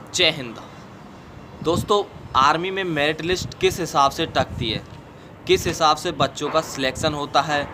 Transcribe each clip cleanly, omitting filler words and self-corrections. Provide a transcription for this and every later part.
जय हिंद। दोस्तों, आर्मी में मेरिट लिस्ट किस हिसाब से टकती है, किस हिसाब से बच्चों का सिलेक्शन होता है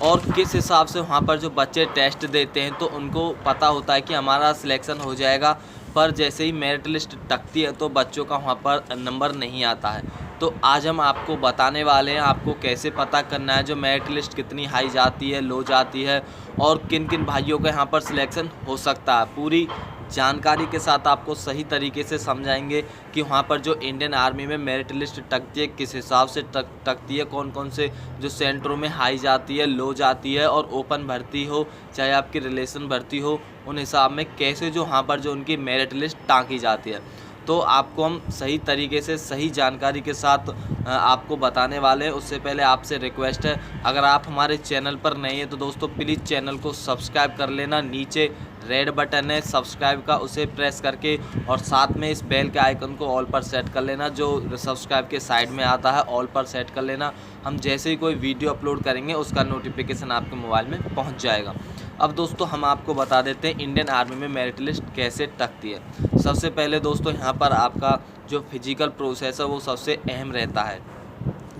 और किस हिसाब से वहाँ पर जो बच्चे टेस्ट देते हैं तो उनको पता होता है कि हमारा सिलेक्शन हो जाएगा, पर जैसे ही मेरिट लिस्ट टकती है तो बच्चों का वहाँ पर नंबर नहीं आता है। तो आज हम आपको बताने वाले हैं आपको कैसे पता करना है जो मेरिट लिस्ट कितनी हाई जाती है, लो जाती है और किन किन भाइयों का यहाँ पर सिलेक्शन हो सकता है। पूरी जानकारी के साथ आपको सही तरीके से समझाएंगे कि वहाँ पर जो इंडियन आर्मी में मेरिट लिस्ट टकती है किस हिसाब से टकती है, कौन कौन से जो सेंटरों में हाई जाती है, लो जाती है और ओपन भर्ती हो चाहे आपकी रिलेशन भर्ती हो, उन हिसाब में कैसे जो वहाँ पर जो उनकी मेरिट लिस्ट टाँकी जाती है। तो आपको हम सही तरीके से सही जानकारी के साथ आपको बताने वाले हैं। उससे पहले आपसे रिक्वेस्ट है, अगर आप हमारे चैनल पर नए हैं तो दोस्तों प्लीज़ चैनल को सब्सक्राइब कर लेना। नीचे रेड बटन है सब्सक्राइब का, उसे प्रेस करके और साथ में इस बेल के आइकन को ऑल पर सेट कर लेना, जो सब्सक्राइब के साइड में आता है ऑल पर सेट कर लेना। हम जैसे ही कोई वीडियो अपलोड करेंगे उसका नोटिफिकेशन आपके मोबाइल में पहुंच जाएगा। अब दोस्तों हम आपको बता देते हैं इंडियन आर्मी में मेरिट लिस्ट कैसे टकती है। सबसे पहले दोस्तों यहाँ पर आपका जो फिजिकल प्रोसेस है वो सबसे अहम रहता है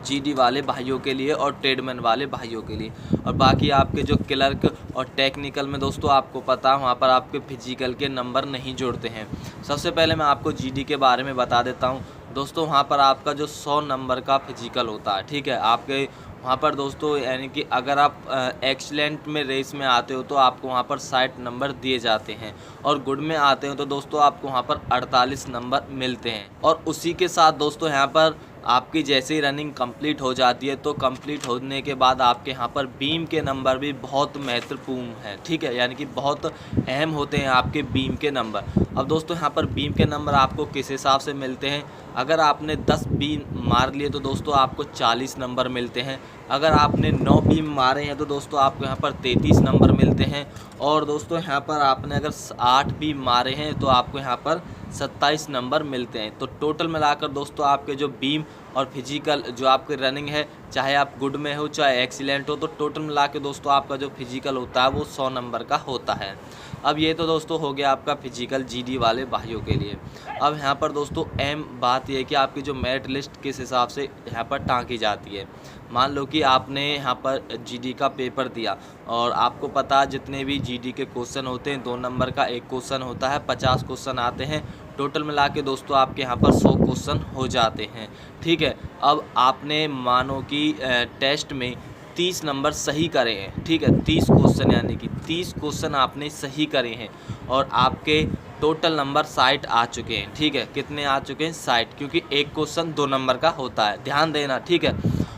जीडी वाले भाइयों के लिए और ट्रेडमैन वाले भाइयों के लिए। और बाकी आपके जो क्लर्क और टेक्निकल में दोस्तों आपको पता है वहाँ पर आपके फिजिकल के नंबर नहीं जोड़ते हैं। सबसे पहले मैं आपको जीडी के बारे में बता देता हूँ। दोस्तों वहाँ पर आपका जो 100 नंबर का फिजिकल होता है, ठीक है, आपके वहाँ पर दोस्तों यानी कि अगर आप एक्सीलेंट में रेस में आते हो तो आपको वहाँ पर 60 नंबर दिए जाते हैं और गुड में आते हो तो दोस्तों आपको वहाँ पर 48 नंबर मिलते हैं। और उसी के साथ दोस्तों यहाँ पर आपकी जैसे ही रनिंग कंप्लीट हो जाती है तो कंप्लीट होने के बाद आपके यहाँ पर बीम के नंबर भी बहुत महत्वपूर्ण है, ठीक है, यानी कि बहुत अहम होते हैं आपके बीम के नंबर। अब दोस्तों यहाँ पर बीम के नंबर आपको किस हिसाब से मिलते हैं, अगर आपने 10 बीम मार लिए तो दोस्तों आपको 40 नंबर मिलते हैं। अगर आपने 9 बीम मारे हैं तो दोस्तों आपको यहाँ पर 33 नंबर मिलते हैं। और दोस्तों यहाँ पर आपने अगर 8 बीम मारे हैं तो आपको यहाँ पर 27 नंबर मिलते हैं। तो टोटल मिलाकर दोस्तों आपके जो बीम और फिजिकल जो आपकी रनिंग है, चाहे आप गुड में हो चाहे एक्सीलेंट हो, तो टोटल मिला के दोस्तों आपका जो फिजिकल होता है वो 100 नंबर का होता है। अब ये तो दोस्तों हो गया आपका फिजिकल जीडी वाले भाइयों के लिए। अब यहाँ पर दोस्तों अहम बात यह है कि आपकी जो मेरिट लिस्ट किस हिसाब से यहाँ पर टाँकी जाती है। मान लो कि आपने यहाँ पर जीडी का पेपर दिया और आपको पता है जितने भी जीडी के क्वेश्चन होते हैं 2 नंबर का एक क्वेश्चन होता है, 50 क्वेश्चन आते हैं टोटल मिला के दोस्तों आपके यहाँ पर 100 क्वेश्चन हो जाते हैं, ठीक है। अब आपने मानो कि टेस्ट में 30 नंबर सही करे हैं, ठीक है, 30 क्वेश्चन यानी कि 30 क्वेश्चन आपने सही करे हैं और आपके टोटल नंबर 60 आ चुके हैं, ठीक है। कितने आ चुके हैं? 60, क्योंकि एक क्वेश्चन 2 नंबर का होता है, ध्यान देना, ठीक है।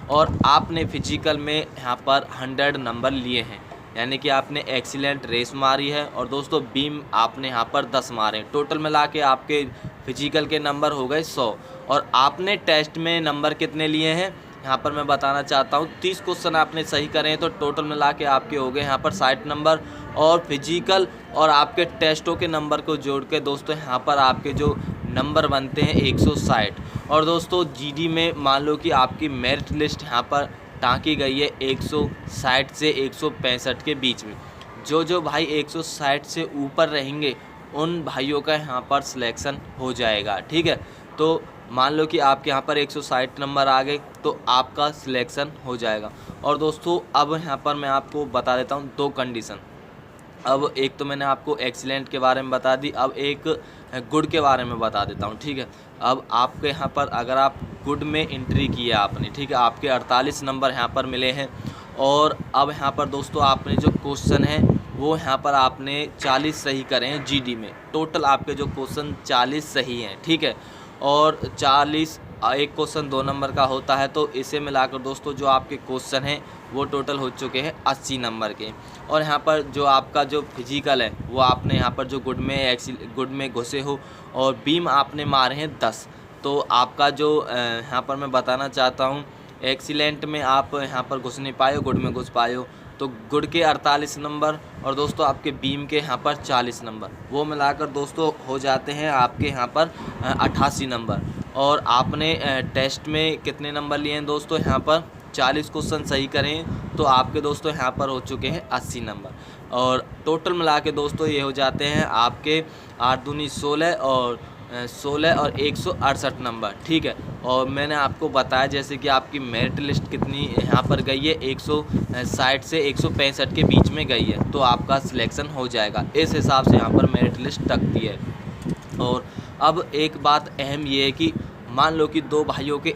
और आपने फिजिकल में यहाँ पर 100 नंबर लिए हैं, यानी कि आपने एक्सीलेंट रेस मारी है और दोस्तों बीम आपने यहाँ पर 10 मारे हैं। टोटल मिला के आपके फिजिकल के नंबर हो गए 100। और आपने टेस्ट में नंबर कितने लिए हैं यहाँ पर मैं बताना चाहता हूँ। 30 क्वेश्चन आपने सही करे हैं तो टोटल मिला के आपके हो गए यहाँ पर 60 नंबर। और फिजिकल और आपके टेस्टों के नंबर को जोड़ के दोस्तों यहाँ पर आपके जो नंबर बनते हैं 160। और दोस्तों जीडी में मान लो कि आपकी मेरिट लिस्ट यहाँ पर टाँकी गई है 160 से 165 के बीच में। जो भाई 160 से ऊपर रहेंगे उन भाइयों का यहाँ पर सिलेक्शन हो जाएगा, ठीक है। तो मान लो कि आपके यहाँ पर 160 नंबर आ गए तो आपका सिलेक्शन हो जाएगा। और दोस्तों अब यहाँ पर मैं आपको बता देता हूँ 2 कंडीशन। अब एक तो मैंने आपको एक्सीलेंट के बारे में बता दी, अब एक गुड के बारे में बता देता हूँ, ठीक है। अब आपके यहाँ पर अगर आप गुड में एंट्री की है आपने, ठीक है, आपके 48 नंबर यहाँ पर मिले हैं। और अब यहाँ पर दोस्तों आपने जो क्वेश्चन है वो यहाँ पर आपने 40 सही करे हैं जीडी में। टोटल आपके जो क्वेश्चन 40 सही हैं, ठीक है। और 40 एक क्वेश्चन 2 नंबर का होता है, तो इसे मिलाकर दोस्तों जो आपके क्वेश्चन हैं वो टोटल हो चुके हैं 80 नंबर के। और यहाँ पर जो आपका जो फिजिकल है वो आपने यहाँ पर जो गुड में घुसे हो और बीम आपने मारे हैं 10। तो आपका जो यहाँ पर मैं बताना चाहता हूँ एक्सीलेंट में आप यहाँ पर घुस नहीं पाए हो, गुड में घुस पाए हो, तो गुड के 48 नंबर और दोस्तों आपके बीम के यहाँ पर 40 नंबर, वो मिलाकर दोस्तों हो जाते हैं आपके यहाँ पर 88 नंबर। और आपने टेस्ट में कितने नंबर लिए हैं दोस्तों, यहाँ पर 40 क्वेश्चन सही करें तो आपके दोस्तों यहाँ पर हो चुके हैं 80 नंबर। और टोटल मिला के दोस्तों ये हो जाते हैं आपके 8 दूनी 16 और 16 और 168 नंबर, ठीक है। और मैंने आपको बताया जैसे कि आपकी मेरिट लिस्ट कितनी यहाँ पर गई है, 160 से 165 के बीच में गई है, तो आपका सिलेक्शन हो जाएगा। इस हिसाब से यहाँ पर मेरिट लिस्ट टकती है। और अब एक बात अहम ये है कि मान लो कि दो भाइयों के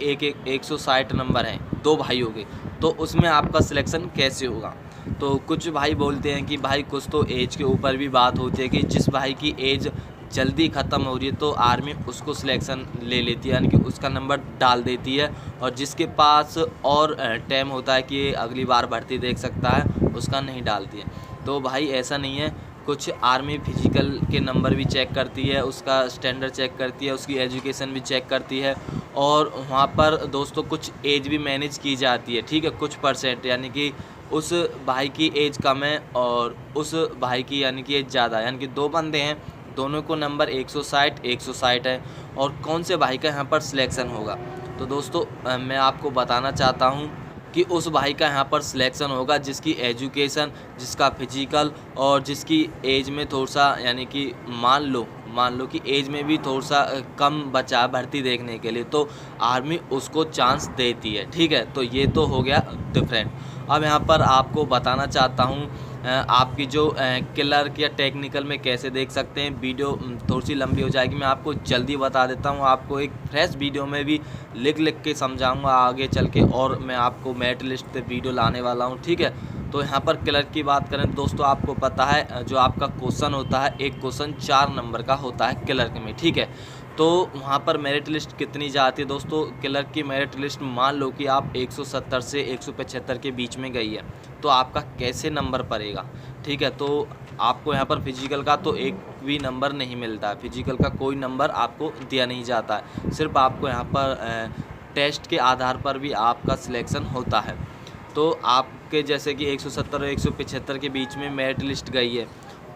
160 नंबर हैं, दो भाइयों के, तो उसमें आपका सिलेक्शन कैसे होगा। तो कुछ भाई बोलते हैं कि भाई कुछ तो एज के ऊपर भी बात होती है कि जिस भाई की एज जल्दी ख़त्म हो रही है तो आर्मी उसको सिलेक्शन ले लेती है, यानी कि उसका नंबर डाल देती है। और जिसके पास और टाइम होता है कि अगली बार भर्ती देख सकता है, उसका नहीं डालती है। तो भाई ऐसा नहीं है, कुछ आर्मी फिजिकल के नंबर भी चेक करती है, उसका स्टैंडर्ड चेक करती है, उसकी एजुकेशन भी चेक करती है। और वहाँ पर दोस्तों कुछ एज भी मैनेज की जाती है, ठीक है, कुछ परसेंट, यानी कि उस भाई की एज कम है और उस भाई की यानी कि एज ज़्यादा है, यानी कि दो बंदे हैं, दोनों को नंबर 160 है। और कौन से भाई का यहाँ पर सिलेक्शन होगा, तो दोस्तों मैं आपको बताना चाहता हूँ कि उस भाई का यहाँ पर सिलेक्शन होगा जिसकी एजुकेशन, जिसका फिजिकल और जिसकी एज में थोड़ा सा, यानी कि मान लो कि एज में भी थोड़ा सा कम बचा भर्ती देखने के लिए, तो आर्मी उसको चांस देती है, ठीक है। तो ये तो हो गया डिफरेंट। अब यहाँ पर आपको बताना चाहता हूँ आपकी जो क्लर्क या टेक्निकल में कैसे देख सकते हैं। वीडियो थोड़ी सी लंबी हो जाएगी, मैं आपको जल्दी बता देता हूँ। आपको एक फ्रेश वीडियो में भी लिख के समझाऊंगा आगे चल के, और मैं आपको मेरिट लिस्ट पे वीडियो लाने वाला हूँ, ठीक है। तो यहाँ पर क्लर्क की बात करें दोस्तों, आपको पता है जो आपका क्वेश्चन होता है, एक क्वेश्चन 4 नंबर का होता है क्लर्क में, ठीक है। तो वहाँ पर मेरिट लिस्ट कितनी जाती है दोस्तों, क्लर्क की मेरिट लिस्ट मान लो कि आप 170 से 175 के बीच में गई है, तो आपका कैसे नंबर पड़ेगा, ठीक है। तो आपको यहाँ पर फिजिकल का तो एक भी नंबर नहीं मिलता है, फिजिकल का कोई नंबर आपको दिया नहीं जाता है, सिर्फ आपको यहाँ पर टेस्ट के आधार पर भी आपका सिलेक्शन होता है। तो आपके जैसे कि 170 और 175 के बीच में मेरिट लिस्ट गई है,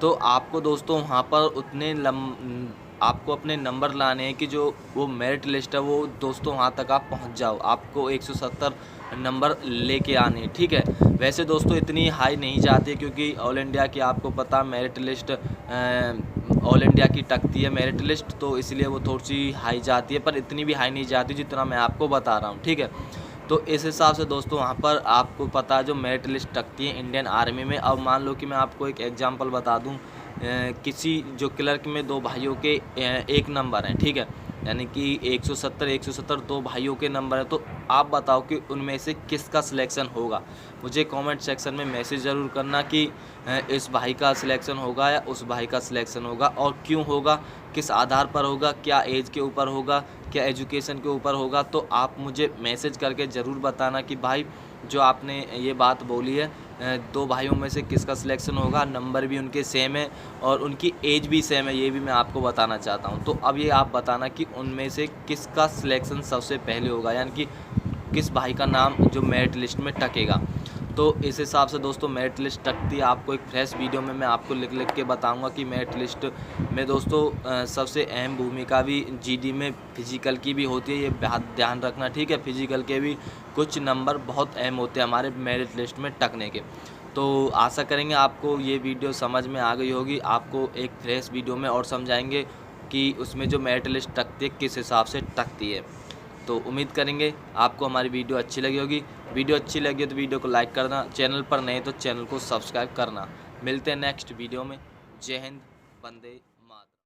तो आपको दोस्तों वहाँ पर आपको अपने नंबर लाने हैं कि जो वो मेरिट लिस्ट है वो दोस्तों वहाँ तक आप पहुँच जाओ, आपको 170 नंबर लेके आने हैं, ठीक है। वैसे दोस्तों इतनी हाई नहीं जाती है, क्योंकि ऑल इंडिया की आपको पता मेरिट लिस्ट ऑल इंडिया की टकती है मेरिट लिस्ट, तो इसलिए वो थोड़ी सी हाई जाती है, पर इतनी भी हाई नहीं जाती जितना मैं आपको बता रहा हूँ, ठीक है। तो इस हिसाब से दोस्तों वहाँ पर आपको पता है जो मेरिट लिस्ट टकती है इंडियन आर्मी में। अब मान लो कि मैं आपको एक एग्जांपल बता दूँ, किसी जो क्लर्क में दो भाइयों के एक नंबर हैं, ठीक है, यानी कि 170 दो भाइयों के नंबर है, तो आप बताओ कि उनमें से किसका सिलेक्शन होगा। मुझे कमेंट सेक्शन में मैसेज ज़रूर करना कि इस भाई का सिलेक्शन होगा या उस भाई का सिलेक्शन होगा, और क्यों होगा, किस आधार पर होगा, क्या एज के ऊपर होगा, क्या एजुकेशन के ऊपर होगा। तो आप मुझे मैसेज करके ज़रूर बताना कि भाई जो आपने ये बात बोली है, दो भाइयों में से किसका सिलेक्शन होगा, नंबर भी उनके सेम है और उनकी एज भी सेम है, ये भी मैं आपको बताना चाहता हूँ। तो अब ये आप बताना कि उनमें से किसका सिलेक्शन सबसे पहले होगा, यानी कि किस भाई का नाम जो मेरिट लिस्ट में टकेगा। तो इस हिसाब से दोस्तों मेरिट लिस्ट टकती है। आपको एक फ्रेश वीडियो में मैं आपको लिख के बताऊंगा कि मेरिट लिस्ट में दोस्तों सबसे अहम भूमिका भी जीडी में फिजिकल की भी होती है, ये ध्यान रखना, ठीक है। फिजिकल के भी कुछ नंबर बहुत अहम होते हैं हमारे मेरिट लिस्ट में टकने के। तो आशा करेंगे आपको ये वीडियो समझ में आ गई होगी। आपको एक फ्रेश वीडियो में और समझाएंगे कि उसमें जो मेरिट लिस्ट टकती है किस हिसाब से टकती है। तो उम्मीद करेंगे आपको हमारी वीडियो अच्छी लगी होगी। वीडियो अच्छी लगी तो वीडियो को लाइक करना, चैनल पर नए तो चैनल को सब्सक्राइब करना। मिलते हैं नेक्स्ट वीडियो में। जय हिंद, वंदे